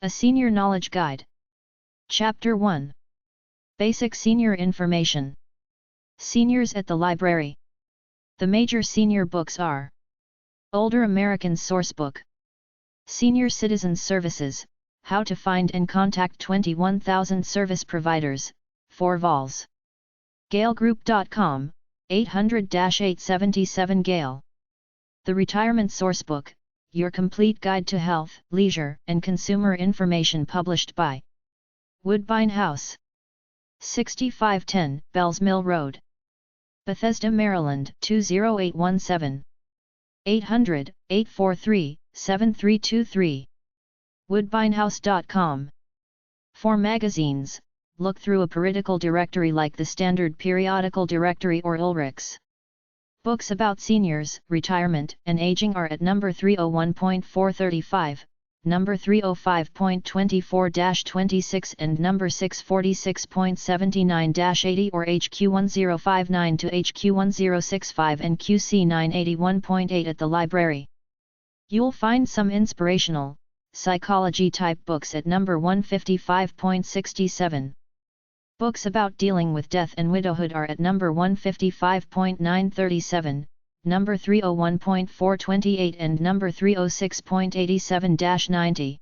A Senior Knowledge Guide. Chapter 1. Basic Senior Information. Seniors at the Library. The major senior books are Older Americans Sourcebook, Senior Citizens Services, How to Find and Contact 21,000 Service Providers, 4 vols. GaleGroup.com, 800-877 Gale. The Retirement Sourcebook, your complete guide to health, leisure, and consumer information, published by Woodbine House, 6510 Bells Mill Road, Bethesda, Maryland 20817. 800-843-7323. Woodbinehouse.com. For magazines, look through a periodical directory like the Standard Periodical Directory or Ulrich's. Books about seniors, retirement, and aging are at number 301.435, number 305.24-26 and number 646.79-80 or HQ1059 to HQ1065 and QC981.8 at the library. You'll find some inspirational, psychology-type books at number 155.67. Books about dealing with death and widowhood are at number 155.937, number 301.428 and number 306.87-90.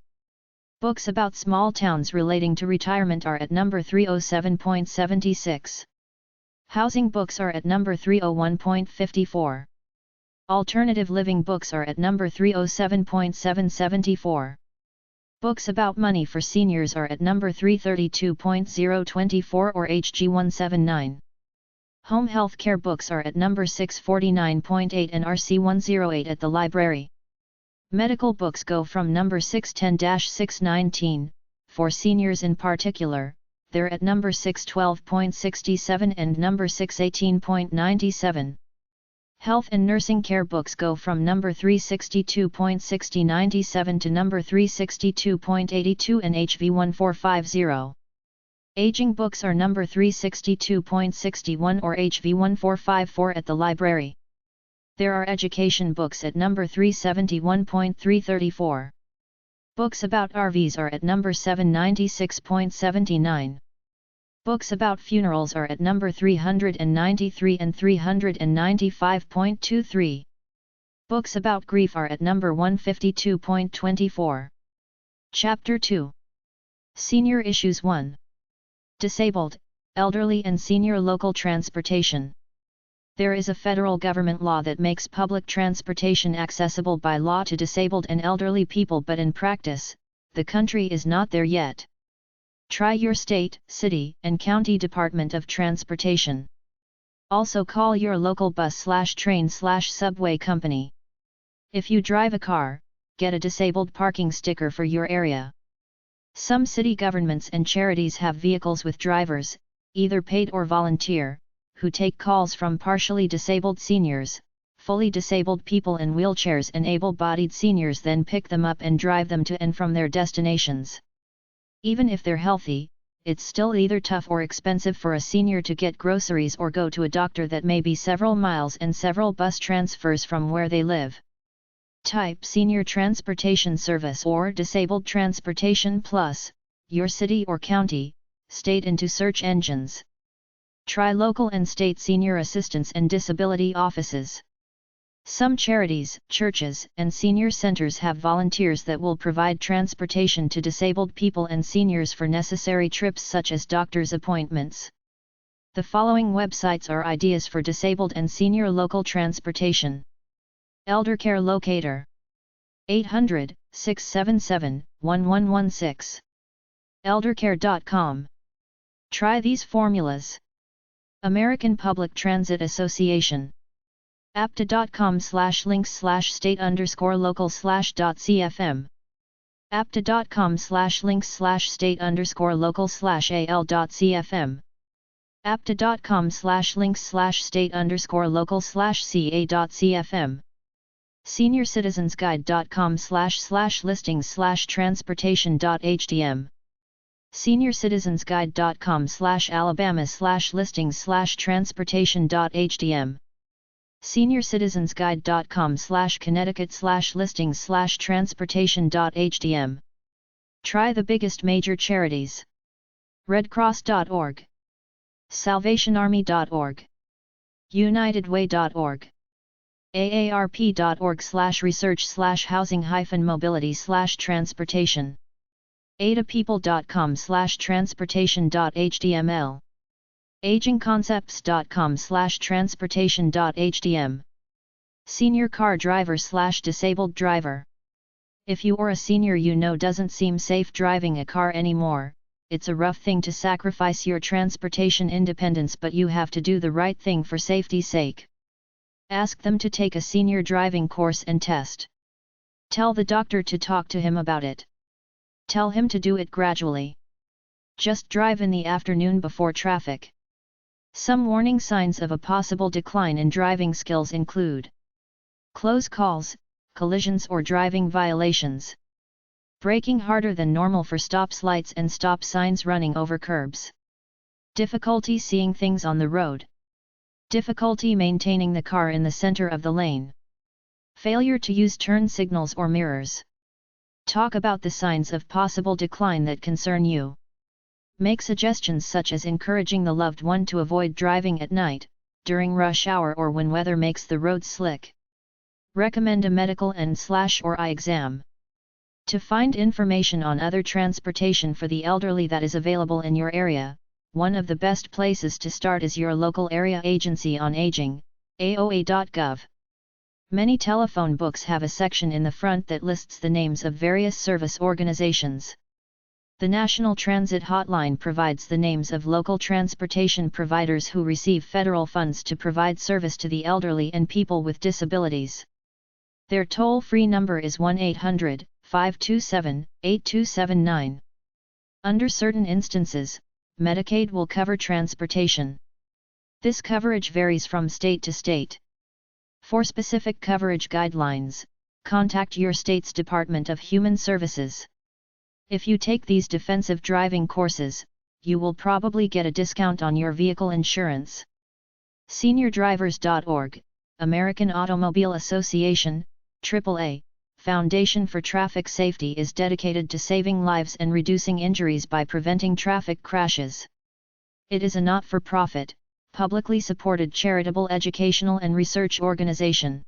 Books about small towns relating to retirement are at number 307.76. Housing books are at number 301.54. Alternative living books are at number 307.774. Books about money for seniors are at number 332.024 or HG179. Home health care books are at number 649.8 and RC108 at the library. Medical books go from number 610-619, for seniors in particular, they're at number 612.67 and number 618.97. Health and nursing care books go from number 362.6097 to number 362.82 and HV1450. Aging books are number 362.61 or HV1454 at the library. There are education books at number 371.334. Books about RVs are at number 796.79. Books about funerals are at number 393 and 395.23. Books about grief are at number 152.24. Chapter 2. Senior Issues 1. Disabled, Elderly and Senior Local Transportation. There is a federal government law that makes public transportation accessible by law to disabled and elderly people, but in practice, the country is not there yet. Try your state, city, and county Department of Transportation. Also call your local bus/train/subway company. If you drive a car, get a disabled parking sticker for your area. Some city governments and charities have vehicles with drivers, either paid or volunteer, who take calls from partially disabled seniors, fully disabled people in wheelchairs, and able-bodied seniors, then pick them up and drive them to and from their destinations. Even if they're healthy, it's still either tough or expensive for a senior to get groceries or go to a doctor that may be several miles and several bus transfers from where they live. Type Senior Transportation Service or Disabled Transportation Plus, your city or county, state into search engines. Try local and state senior assistance and disability offices. Some charities, churches, and senior centers have volunteers that will provide transportation to disabled people and seniors for necessary trips such as doctor's appointments. The following websites are ideas for disabled and senior local transportation. Eldercare Locator. 800-677-1116. Eldercare.com. Try these formulas. American Public Transit Association. apta.com/links/state_local/.cfm. apta.com/links/state_local/al.cfm. apta.com/links/state_local/ca.cfm. SeniorCitizensGuide.com/listings/transportation.htm. SeniorCitizensGuide.com/Alabama/listings/transportation.htm. SeniorCitizensGuide.com/Connecticut/listings/transportation.htm. Try the biggest major charities: redcross.org, salvationarmy.org, unitedway.org, aarp.org/research/housing-mobility/transportation, adapeople.com/transportation.html, agingconcepts.com/transportation.htm, senior car driver/disabled driver. If you or a senior you know doesn't seem safe driving a car anymore, it's a rough thing to sacrifice your transportation independence, but you have to do the right thing for safety's sake. Ask them to take a senior driving course and test. Tell the doctor to talk to him about it. Tell him to do it gradually. Just drive in the afternoon before traffic. Some warning signs of a possible decline in driving skills include close calls, collisions or driving violations, braking harder than normal for stop lights and stop signs, running over curbs, difficulty seeing things on the road, difficulty maintaining the car in the center of the lane, failure to use turn signals or mirrors. Talk about the signs of possible decline that concern you. Make suggestions such as encouraging the loved one to avoid driving at night, during rush hour or when weather makes the road slick. Recommend a medical and/or eye exam. To find information on other transportation for the elderly that is available in your area, one of the best places to start is your local area agency on aging, aoa.gov. Many telephone books have a section in the front that lists the names of various service organizations. The National Transit Hotline provides the names of local transportation providers who receive federal funds to provide service to the elderly and people with disabilities. Their toll-free number is 1-800-527-8279. Under certain instances, Medicaid will cover transportation. This coverage varies from state to state. For specific coverage guidelines, contact your state's Department of Human Services. If you take these defensive driving courses, you will probably get a discount on your vehicle insurance. SeniorDrivers.org, American Automobile Association, AAA, Foundation for Traffic Safety is dedicated to saving lives and reducing injuries by preventing traffic crashes. It is a not-for-profit, publicly supported charitable educational and research organization.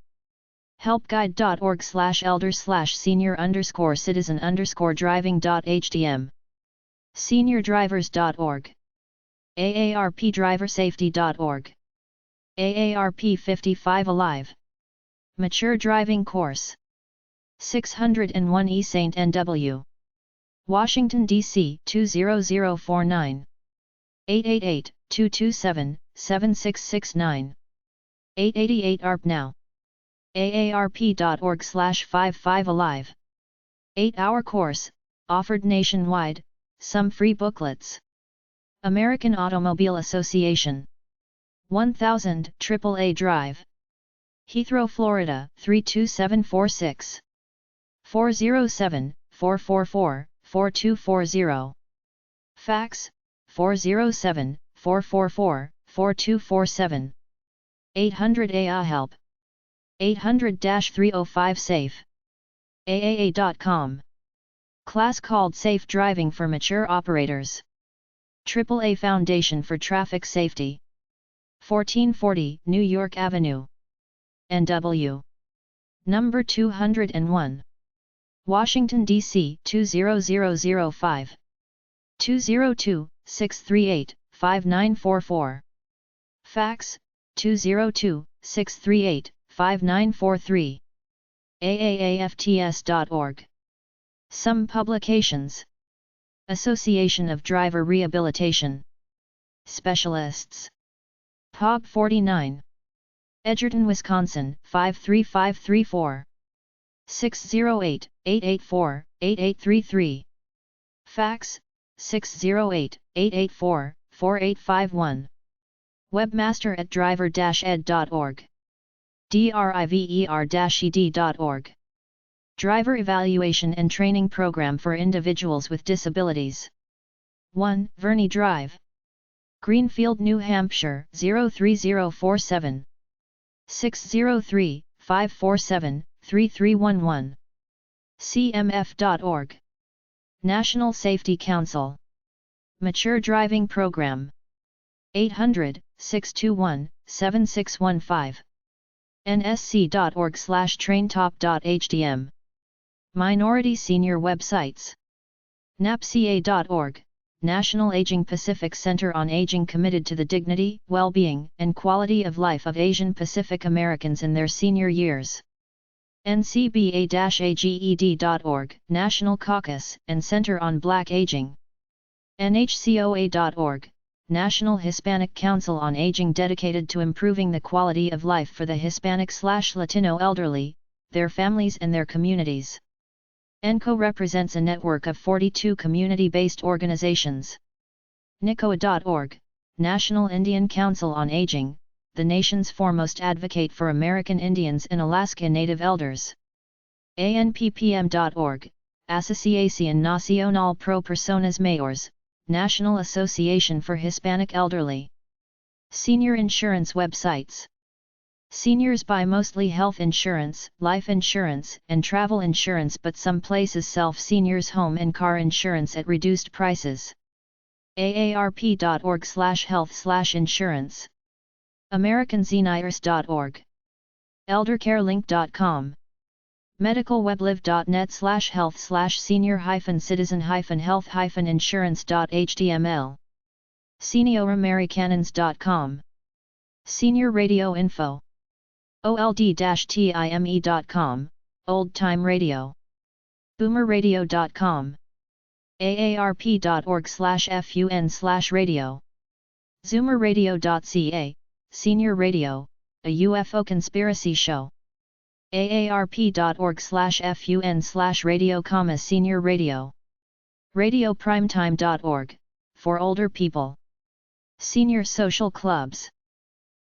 helpguide.org/elder/senior_citizen_driving.htm, SeniorDrivers.org, AARPDriverSafety.org, AARP 55 Alive, Mature Driving Course, 601 E St. N.W., Washington, D.C. 20049, 888-227-7669, 888 ARP now, aarp.org/55 Alive, 8-hour course, offered nationwide, some free booklets. American Automobile Association, 1000 AAA Drive, Heathrow, Florida 32746, 407-444-4240, fax 407-444-4247, 800 AA Help, 800-305 SAFE, AAA.com. Class called Safe Driving for Mature Operators. AAA Foundation for Traffic Safety, 1440 New York Avenue, NW. Number 201. Washington, D.C. 20005. 202-638-5944. Fax, 202-638-5943. AAAFTS.org. Some publications. Association of Driver Rehabilitation Specialists. POB 49. Edgerton, Wisconsin 53534. 608-884-8833. Fax, 608-884-4851. Webmaster@driver-ed.org. driver-ed.org. Driver Evaluation and Training Program for Individuals with Disabilities. 1 Verney Drive, Greenfield, New Hampshire 03047. 603-547-3311. cmf.org. National Safety Council. Mature Driving Program. 800-621-7615. nsc.org/traintop.hdm. Minority Senior Websites. napca.org, National Aging Pacific Center on Aging, committed to the dignity, well-being, and quality of life of Asian Pacific Americans in their senior years. ncba-aged.org, National Caucus and Center on Black Aging. nhcoa.org, National Hispanic Council on Aging, dedicated to improving the quality of life for the Hispanic/Latino elderly, their families and their communities. ENCO represents a network of 42 community-based organizations. NICOA.org, National Indian Council on Aging, the nation's foremost advocate for American Indians and Alaska Native elders. ANPPM.org, Asociación Nacional Pro Personas Mayores, National Association for Hispanic Elderly. Senior insurance websites. Seniors buy mostly health insurance, life insurance, and travel insurance, but some places sell seniors' home and car insurance at reduced prices. aarp.org/health/insurance. AmericanZenirs.org. ElderCareLink.com. medicalweblib.net/health/senior-citizen-health-insurance.html. SeniorAmericans.com. Senior Radio Info. old-time.com, Old Time Radio. boomerradio.com. aarp.org/fun/radio. zoomerradio.ca, Senior Radio, a UFO conspiracy show. aarp.org/fun/radio, Senior Radio. radioprimetime.org, for older people. Senior social clubs.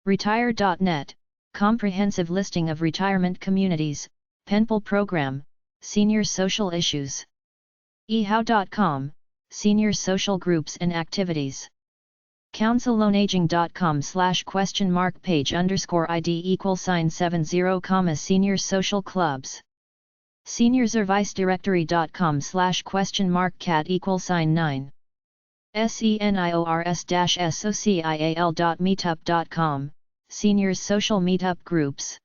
Retire.net, comprehensive listing of retirement communities, Penpal program, senior social issues. ehow.com, senior social groups and activities. councilonaging.com/page_ID=70, senior social clubs. seniorsdirectory.com/?cat=9. seniors-social.meetup.com, seniors social meetup groups.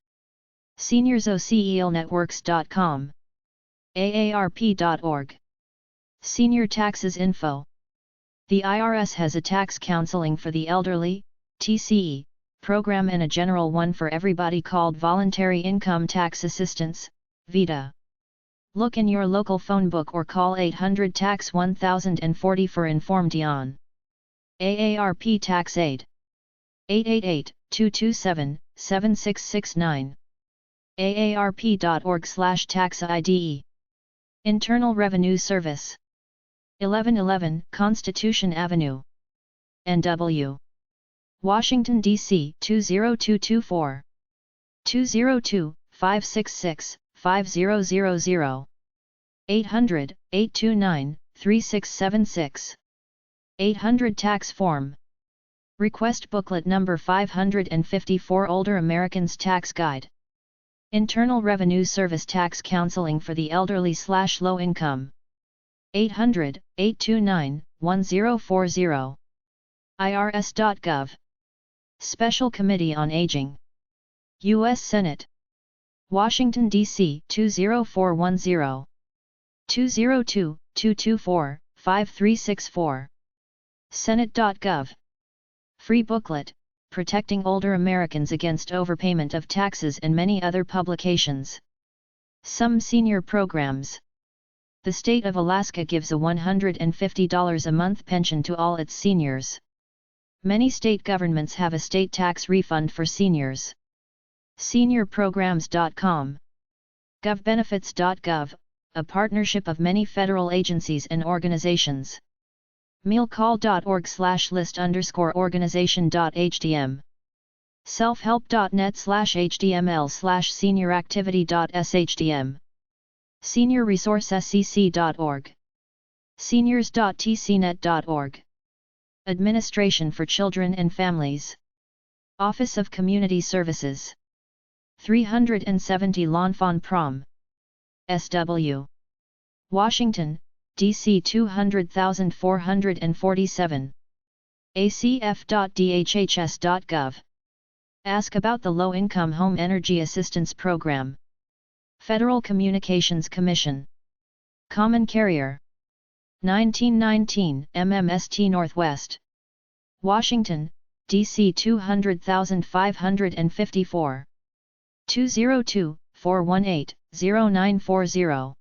seniorsocialnetworks.com. aarp.org. Senior taxes info. The IRS has a tax counseling for the elderly, TCE, program and a general one for everybody called Voluntary Income Tax Assistance, VITA. Look in your local phone book or call 800-TAX-1040 for information. AARP Tax Aid. 888-227-7669. aarp.org/tax-ide. Internal Revenue Service. 1111 Constitution Avenue, NW. Washington, D.C. 20224. 202-566-5000. 800-829-3676. 800 Tax Form. Request Booklet Number 554, Older Americans Tax Guide. Internal Revenue Service Tax Counseling for the Elderly/Low Income. 800-829-1040. irs.gov. Special Committee on Aging. U.S. Senate. Washington, D.C. 20410. 202-224-5364. Senate.gov. Free booklet, Protecting Older Americans Against Overpayment of Taxes, and many other publications. Some senior programs. The state of Alaska gives a $150 a month pension to all its seniors. Many state governments have a state tax refund for seniors. Seniorprograms.com. Govbenefits.gov, a partnership of many federal agencies and organizations. mealcall.org/list_organization.htm. selfhelp.net/html/senioractivity.shdm. seniorresourcescc.org. seniors.tcnet.org. Administration for Children and Families. Office of Community Services. 370 L'Enfant Prom. SW. Washington, DC 200,447. acf.dhhs.gov. Ask about the Low Income Home Energy Assistance Program. Federal Communications Commission. Common Carrier. 1919 MMST Northwest. Washington, DC 200,554. 202-418-0940.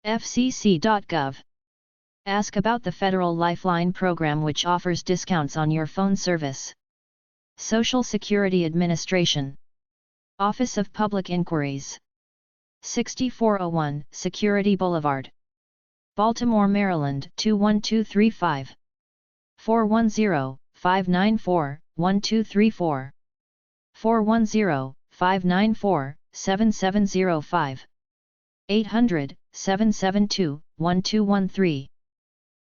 fcc.gov. Ask about the Federal Lifeline program, which offers discounts on your phone service. Social Security Administration. Office of Public Inquiries. 6401 Security Boulevard, Baltimore, Maryland 21235. 410-594-1234. 410-594-7705. 800-772-1213.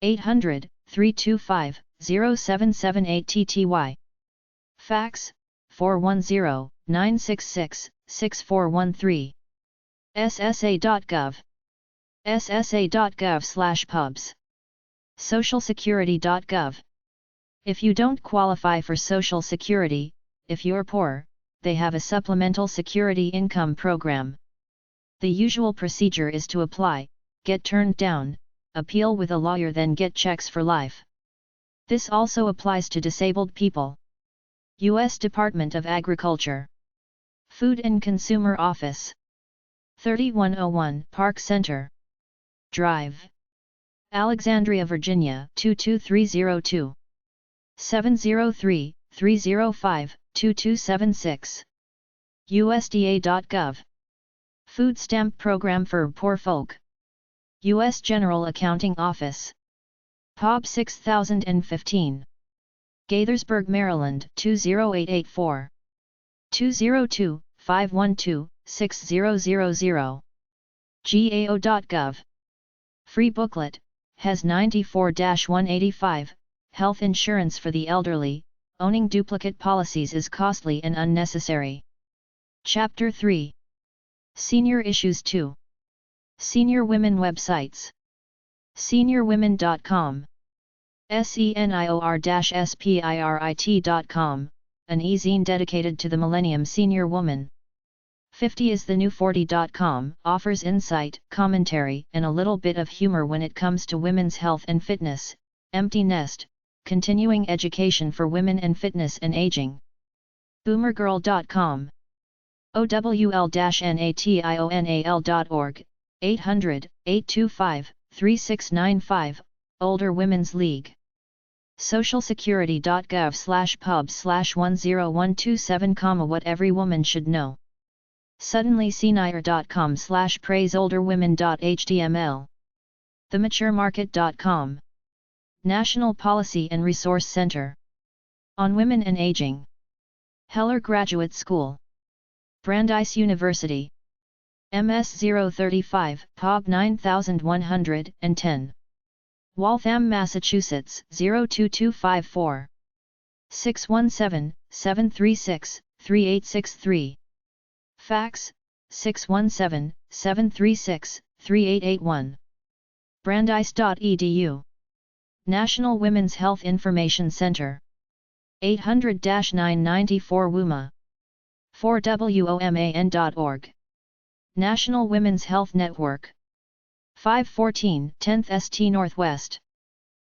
800-325-0778 TTY. Fax, 410-966-6413. ssa.gov. ssa.gov/pubs. socialsecurity.gov. If you don't qualify for Social Security, if you're poor, they have a supplemental security income program. The usual procedure is to apply, get turned down, appeal with a lawyer, then get checks for life. This also applies to disabled people. U.S. Department of Agriculture. Food and Consumer Office. 3101 Park Center Drive, Alexandria, Virginia 22302. 703-305-2276. USDA.gov. Food Stamp Program for Poor Folk. U.S. General Accounting Office. POB 6015. Gaithersburg, Maryland 20884. 202-512-6000. GAO.gov. Free booklet, has 94-185, Health Insurance for the Elderly, owning duplicate policies is costly and unnecessary. Chapter 3. Senior Issues 2. Senior Women Websites. SeniorWomen.com. senior-spirit.com, an e-zine dedicated to the Millennium Senior Woman. 50 is the new 40.com, offers insight, commentary, and a little bit of humor when it comes to women's health and fitness. Empty Nest, continuing education for women and fitness and aging. Boomergirl.com. owl-national.org, 800-825-3695, Older Women's League. socialsecurity.gov/pub/10127, what every woman should know. suddenlysenior.com/praiseolderwomen.html. thematuremarket.com. National Policy and Resource Center. On Women and Aging. Heller Graduate School. Brandeis University. MS-035, POB 9110. Waltham, Massachusetts 02254. 617-736-3863. Fax, 617-736-3881. Brandeis.edu. National Women's Health Information Center. 800-994 WUMA. 4WOMAN.org. National Women's Health Network. 514 10th St. Northwest.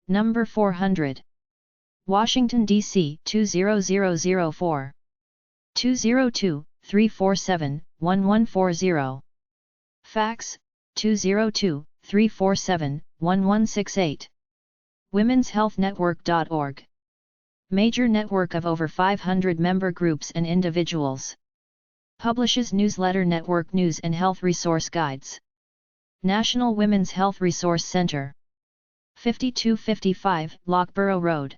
Number 400. Washington, D.C. 20004. 202-347-1140. Fax, 202-347-1168. womenshealthnetwork.org. Major network of over 500 member groups and individuals. Publishes newsletter network news and health resource guides. National Women's Health Resource Center. 5255 Lockborough Road.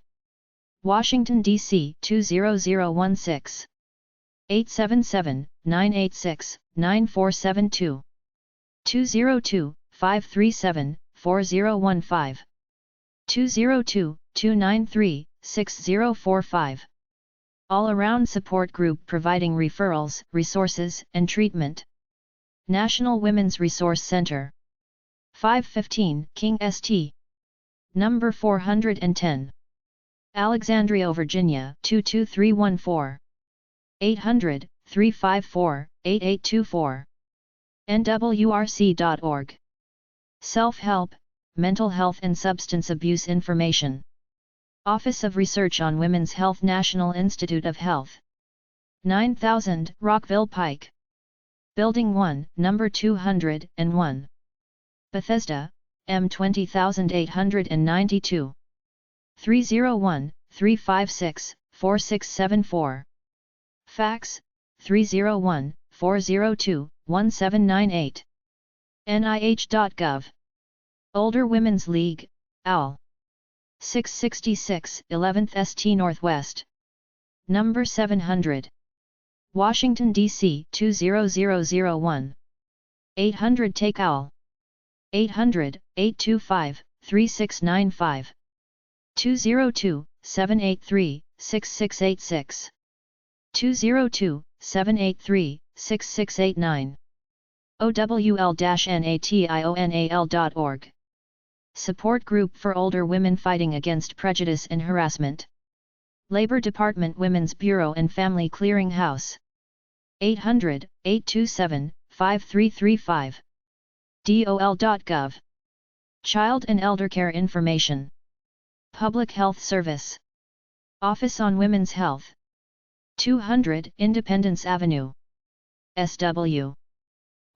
Washington, D.C. 20016. 877-986-9472. 202-537-4015. 202-293-6045. All-around support group providing referrals, resources, and treatment. National Women's Resource Center. 515 King St. Number 410. Alexandria, Virginia 22314. 800-354-8824. nwrc.org. Self-help, mental health and substance abuse information. Office of Research on Women's Health, National Institute of Health. 9000 Rockville Pike. Building 1, number 201. Bethesda, M20892. 301-356-4674. Fax, 301-402-1798. nih.gov. Older Women's League, OWL. 666 11th St. Northwest. Number 700. Washington, D.C. 20001. 800 Take OWL. 800-825-3695. 202-783-6686. 202-783-6689. owl-national.org. Support Group for Older Women Fighting Against Prejudice and Harassment. Labor Department Women's Bureau and Family Clearing House. 800-827-5335. dol.gov. Child and Elder Care Information. Public Health Service. Office on Women's Health. 200 Independence Avenue. SW.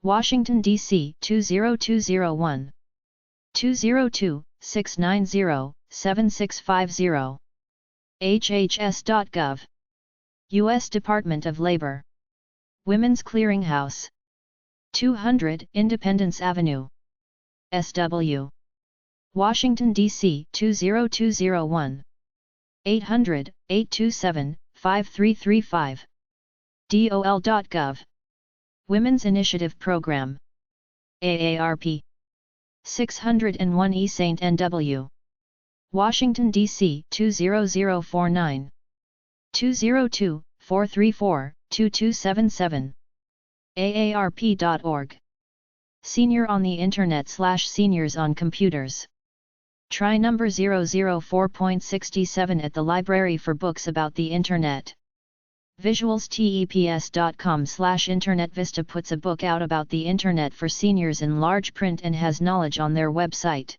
Washington, D.C. 20201. 202-690-7650. hhs.gov. U.S. Department of Labor. Women's Clearinghouse. 200 Independence Avenue. SW. Washington, D.C. 20201. 800-827-5335. dol.gov. Women's Initiative Program. AARP. 601 E St. N.W. Washington, D.C. 20049. 202-434-2277. aarp.org. Senior on the Internet / Seniors on Computers. Try number 004.67 at the Library for books about the Internet. Visualsteps.com/Internet Vista puts a book out about the Internet for seniors in large print and has knowledge on their website.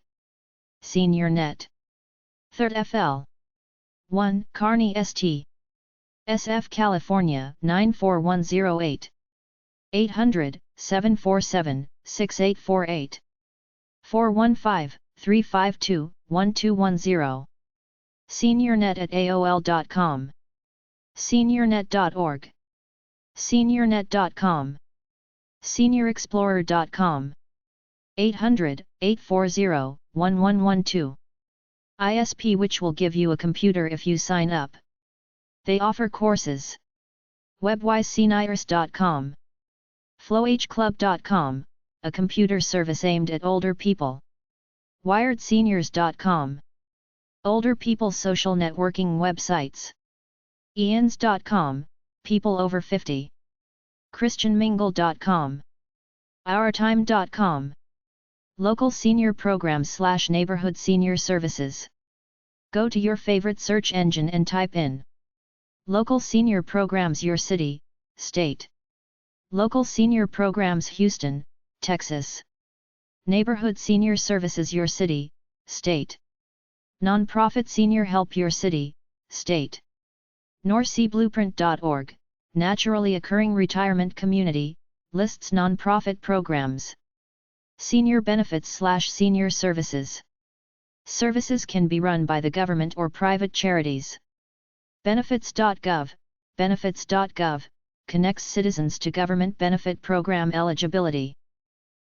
SeniorNet. 3rd FL. 1 Kearney St. SF California 94108. 800-747-6848. 415-352-1210. SeniorNet@aol.com. SeniorNet.org. SeniorNet.com. SeniorExplorer.com. 800-840-1112. ISP, which will give you a computer if you sign up. They offer courses. WebwiseSeniors.com. FlowHClub.com, a computer service aimed at older people. WiredSeniors.com. Older people social networking websites. Ians.com, people over 50. ChristianMingle.com. OurTime.com. Local senior programs / neighborhood senior services. Go to your favorite search engine and type in local senior programs your city, state. Local senior programs Houston, Texas. Neighborhood senior services your city, state. Nonprofit senior help your city, state. NorseBlueprint.org, naturally occurring retirement community, lists nonprofit programs. Senior benefits / senior services. Services can be run by the government or private charities. Benefits.gov, benefits.gov, connects citizens to government benefit program eligibility.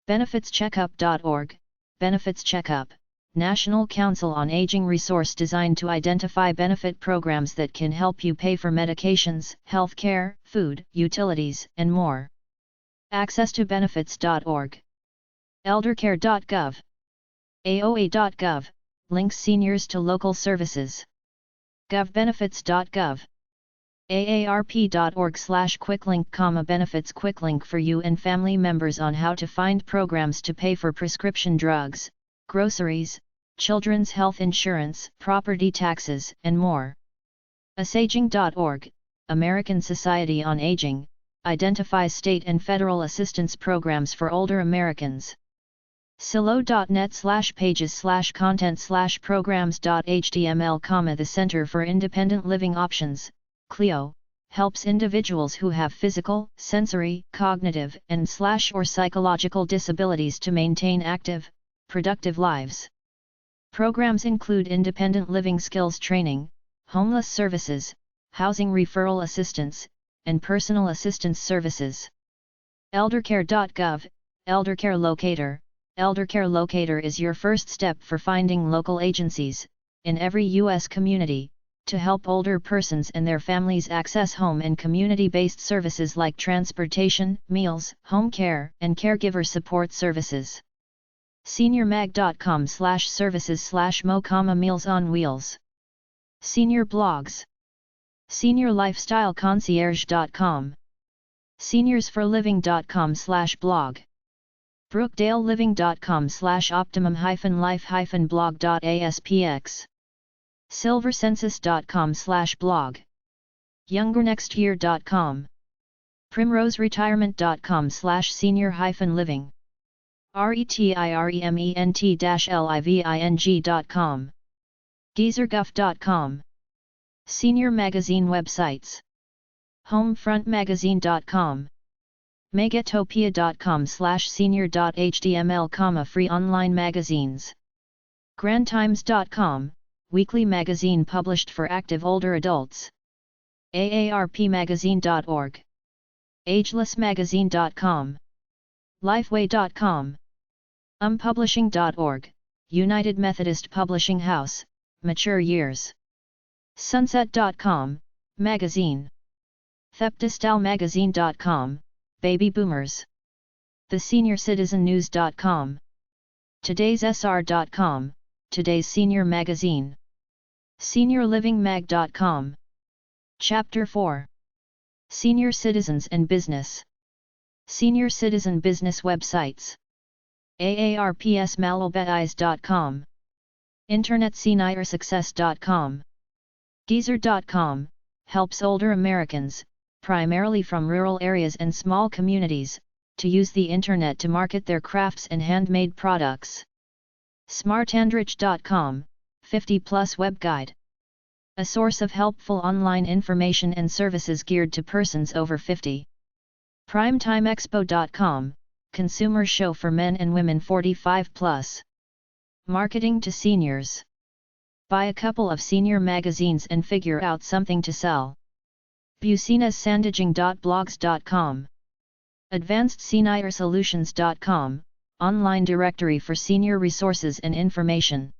BenefitsCheckup.org, Benefits Checkup, National Council on Aging resource designed to identify benefit programs that can help you pay for medications, health care, food, utilities, and more. Access to benefits.org. Eldercare.gov. AOA.gov, links seniors to local services. GovBenefits.gov. aarp.org/quicklink, benefits quicklink for you and family members on how to find programs to pay for prescription drugs, groceries, children's health insurance, property taxes, and more. asaging.org, American Society on Aging, identifies state and federal assistance programs for older Americans. silo.net/pages/content/programs.html, the Center for Independent Living Options, CLIO, helps individuals who have physical, sensory, cognitive, and/or psychological disabilities to maintain active, productive lives. Programs include independent living skills training, homeless services, housing referral assistance, and personal assistance services. Eldercare.gov, Eldercare Locator. Eldercare Locator is your first step for finding local agencies, in every U.S. community, to help older persons and their families access home and community-based services like transportation, meals, home care, and caregiver support services. SeniorMag.com/services/mo, Meals on Wheels. Senior Blogs. SeniorLifestyleConcierge.com. SeniorsForLiving.com/blog. BrookeDaleLiving.com/optimum-life-blog.aspx. SilverCensus.com/blog. YoungerNextYear.com. PrimroseRetirement.com/senior-living. RETIREMENT-LIVING.com. GeezerGuff.com. Senior Magazine websites. HomefrontMagazine.com. Megatopia.com/senior.html, free online magazines. GrandTimes.com, weekly magazine published for active older adults. AARPmagazine.org. AgelessMagazine.com. Lifeway.com. Publishing.org, United Methodist Publishing House, mature years. Sunset.com, magazine. Theptistalmagazine.com, baby boomers. TheSeniorCitizenNews.com. Today'sSR.com, today's senior magazine. SeniorLivingMag.com. Chapter 4. Senior Citizens and Business. Senior Citizen Business Websites. AARPsmalobetize.com. InternetSeniorSuccess.com. Geezer.com, helps older Americans, primarily from rural areas and small communities, to use the Internet to market their crafts and handmade products. Smartandrich.com, 50-plus web guide. A source of helpful online information and services geared to persons over 50. PrimetimeExpo.com, consumer show for men and women 45+. Marketing to seniors. Buy a couple of senior magazines and figure out something to sell. bucinasandaging.blogs.com. AdvancedSeniorSolutions.com, online directory for senior resources and information.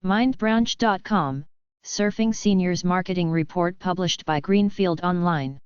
MindBranch.com, Surfing Seniors Marketing Report published by Greenfield Online.